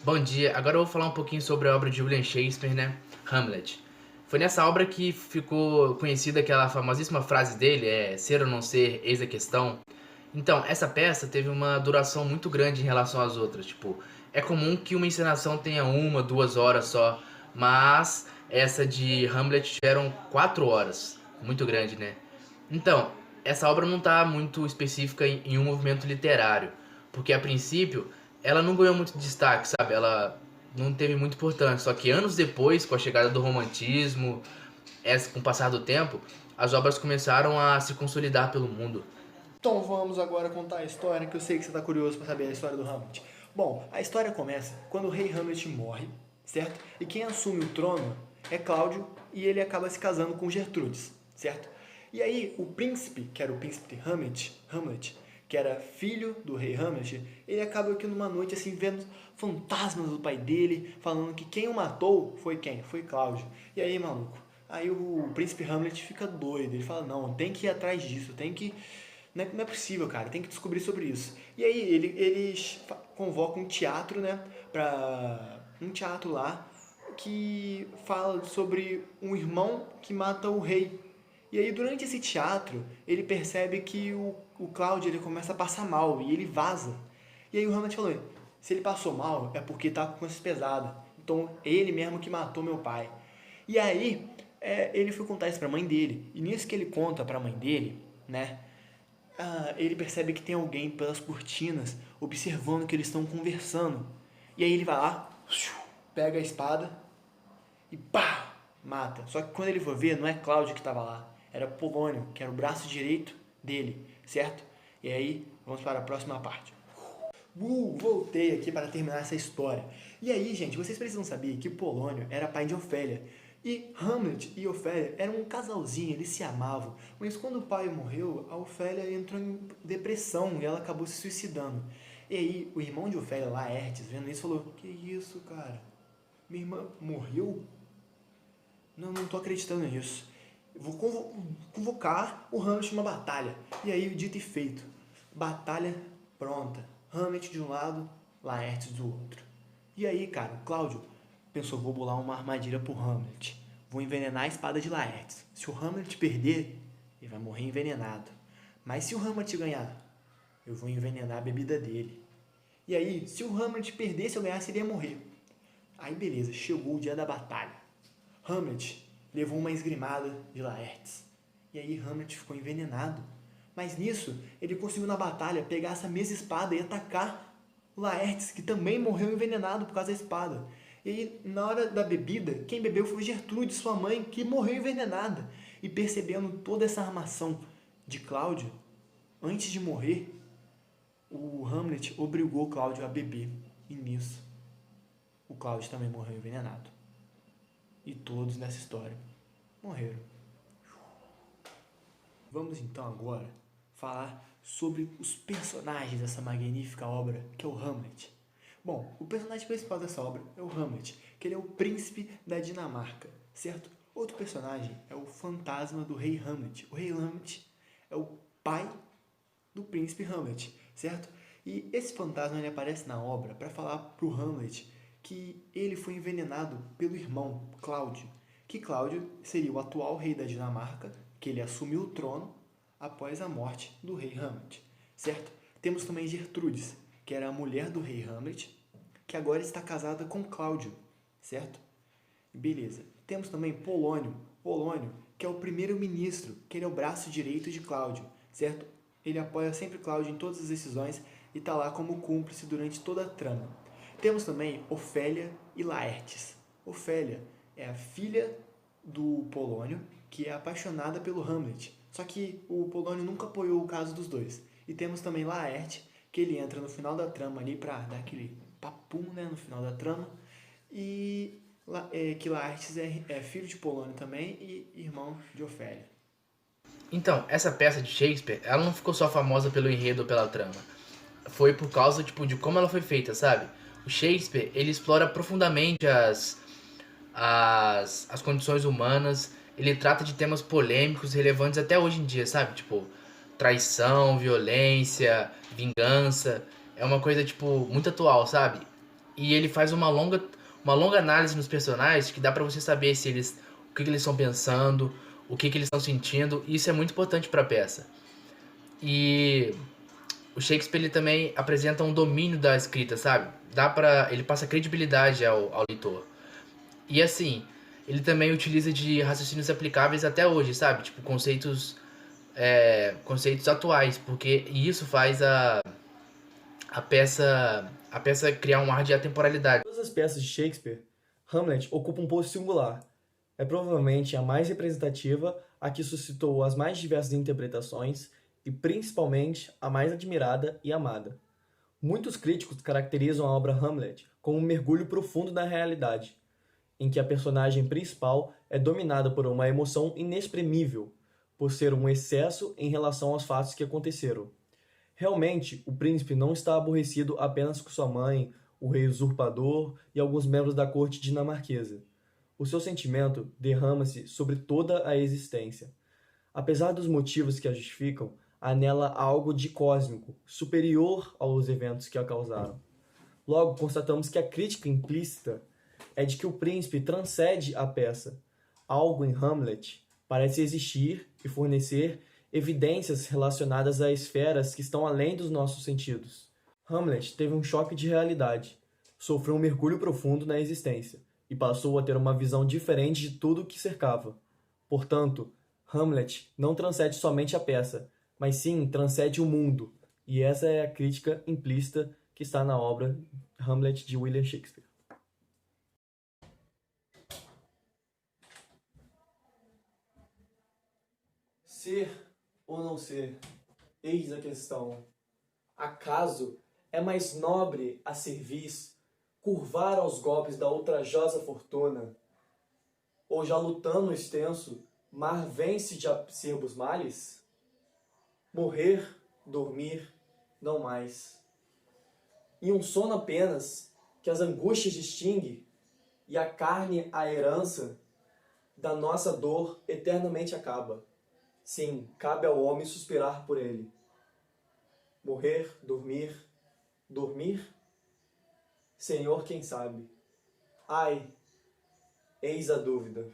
Bom dia, agora eu vou falar um pouquinho sobre a obra de William Shakespeare, né? Hamlet. Foi nessa obra que ficou conhecida aquela famosíssima frase dele, ser ou não ser, eis a questão. Então, essa peça teve uma duração muito grande em relação às outras, tipo, é comum que uma encenação tenha 1, 2 horas só, mas essa de Hamlet tiveram 4 horas, muito grande, né? Então, essa obra não está muito específica em um movimento literário, porque a princípio ela não ganhou muito destaque, sabe? Ela não teve muita importância. Só que anos depois, com a chegada do romantismo, com o passar do tempo, as obras começaram a se consolidar pelo mundo. Então vamos agora contar a história, que eu sei que você está curioso para saber a história do Hamlet. Bom, a história começa quando o rei Hamlet morre, certo? E quem assume o trono é Cláudio e ele acaba se casando com Gertrudes, certo? E aí o príncipe, que era o príncipe Hamlet, que era filho do rei Hamlet, ele acaba aqui numa noite assim vendo fantasmas do pai dele, falando que quem o matou foi quem? Foi Cláudio. E aí, maluco, aí o príncipe Hamlet fica doido, ele fala, não, tem que ir atrás disso, tem que não é possível, cara, tem que descobrir sobre isso. E aí eles convocam um teatro, né, um teatro lá que fala sobre um irmão que mata o rei. E aí durante esse teatro ele percebe que o Cláudio ele começa a passar mal e ele vaza. E aí o Hamlet falou, se ele passou mal é porque tá com consciência pesada. Então ele mesmo que matou meu pai. E aí ele foi contar isso pra mãe dele. E nisso que ele conta pra mãe dele, né, ele percebe que tem alguém pelas cortinas observando que eles estão conversando. E aí ele vai lá, pega a espada e pá, mata. Só que quando ele for ver, não é Cláudio que estava lá, era Polônio, que era o braço direito dele, certo? E aí, vamos para a próxima parte. Voltei aqui para terminar essa história. E aí, gente, vocês precisam saber que Polônio era pai de Ofélia. E Hamlet e Ofélia eram um casalzinho, eles se amavam. Mas quando o pai morreu, a Ofélia entrou em depressão e ela acabou se suicidando. E aí, o irmão de Ofélia, Laertes, vendo isso, falou: Que isso, cara? Minha irmã morreu? Não tô acreditando nisso. Vou convocar o Hamlet numa batalha. E aí, dito e feito. Batalha pronta. Hamlet de um lado, Laertes do outro. E aí, cara, o Cláudio pensou, vou bolar uma armadilha pro Hamlet. Vou envenenar a espada de Laertes. Se o Hamlet perder, ele vai morrer envenenado. Mas se o Hamlet ganhar, eu vou envenenar a bebida dele. E aí, se o Hamlet perdesse ou ganhasse, ele ia morrer. Aí beleza, chegou o dia da batalha. Hamlet levou uma esgrimada de Laertes. E aí Hamlet ficou envenenado. Mas nisso, ele conseguiu na batalha pegar essa mesma espada e atacar o Laertes, que também morreu envenenado por causa da espada. E aí, na hora da bebida, quem bebeu foi Gertrude, sua mãe, que morreu envenenada. E percebendo toda essa armação de Cláudio, antes de morrer, o Hamlet obrigou Cláudio a beber. E nisso, o Cláudio também morreu envenenado. E todos nessa história morreram. Vamos então agora falar sobre os personagens dessa magnífica obra que é o Hamlet. Bom, o personagem principal dessa obra é o Hamlet, que ele é o príncipe da Dinamarca, certo? Outro personagem é o fantasma do rei Hamlet. O rei Hamlet é o pai do príncipe Hamlet, certo? E esse fantasma ele aparece na obra para falar pro Hamlet que ele foi envenenado pelo irmão Cláudio, que Cláudio seria o atual rei da Dinamarca, que ele assumiu o trono após a morte do rei Hamlet, certo? Temos também Gertrudes, que era a mulher do rei Hamlet, que agora está casada com Cláudio, certo? Beleza. Temos também Polônio, que é o primeiro-ministro, que ele é o braço direito de Cláudio, certo? Ele apoia sempre Cláudio em todas as decisões e está lá como cúmplice durante toda a trama. Temos também Ofélia e Laertes. Ofélia é a filha do Polônio, que é apaixonada pelo Hamlet. Só que o Polônio nunca apoiou o caso dos dois. E temos também Laerte, que ele entra no final da trama ali pra dar aquele papum, né, no final da trama. E que Laertes é filho de Polônio também e irmão de Ofélia. Então, essa peça de Shakespeare, ela não ficou só famosa pelo enredo ou pela trama. Foi por causa, tipo, de como ela foi feita, sabe? O Shakespeare, ele explora profundamente as condições humanas, ele trata de temas polêmicos, relevantes até hoje em dia, sabe? Tipo, traição, violência, vingança. É uma coisa, tipo, muito atual, sabe? E ele faz uma longa análise nos personagens que dá pra você saber se eles, o que, que eles estão pensando, o que, que eles estão sentindo. E isso é muito importante pra peça. E o Shakespeare ele também apresenta um domínio da escrita, sabe? Ele passa credibilidade ao leitor. E assim, ele também utiliza de raciocínios aplicáveis até hoje, sabe? Tipo, conceitos atuais, porque e isso faz a peça criar um ar de atemporalidade. Todas as peças de Shakespeare, Hamlet ocupa um posto singular. É provavelmente a mais representativa, a que suscitou as mais diversas interpretações e principalmente a mais admirada e amada. Muitos críticos caracterizam a obra Hamlet como um mergulho profundo na realidade, em que a personagem principal é dominada por uma emoção inexprimível, por ser um excesso em relação aos fatos que aconteceram. Realmente, o príncipe não está aborrecido apenas com sua mãe, o rei usurpador e alguns membros da corte dinamarquesa. O seu sentimento derrama-se sobre toda a existência. Apesar dos motivos que a justificam, há nela algo de cósmico, superior aos eventos que a causaram. Logo, constatamos que a crítica implícita é de que o príncipe transcende a peça. Algo em Hamlet parece existir e fornecer evidências relacionadas a esferas que estão além dos nossos sentidos. Hamlet teve um choque de realidade, sofreu um mergulho profundo na existência e passou a ter uma visão diferente de tudo o que cercava. Portanto, Hamlet não transcende somente a peça, mas sim transcende o mundo, e essa é a crítica implícita que está na obra Hamlet de William Shakespeare. Ser ou não ser? Eis a questão. Acaso é mais nobre a cerviz curvar aos golpes da ultrajosa fortuna? Ou já lutando extenso, mar vence de acerbos males? Morrer, dormir, não mais. E um sono apenas, que as angústias distingue, e a carne a herança, da nossa dor eternamente acaba. Sim, cabe ao homem suspirar por ele. Morrer, dormir, dormir? Senhor, quem sabe? Ai, eis a dúvida.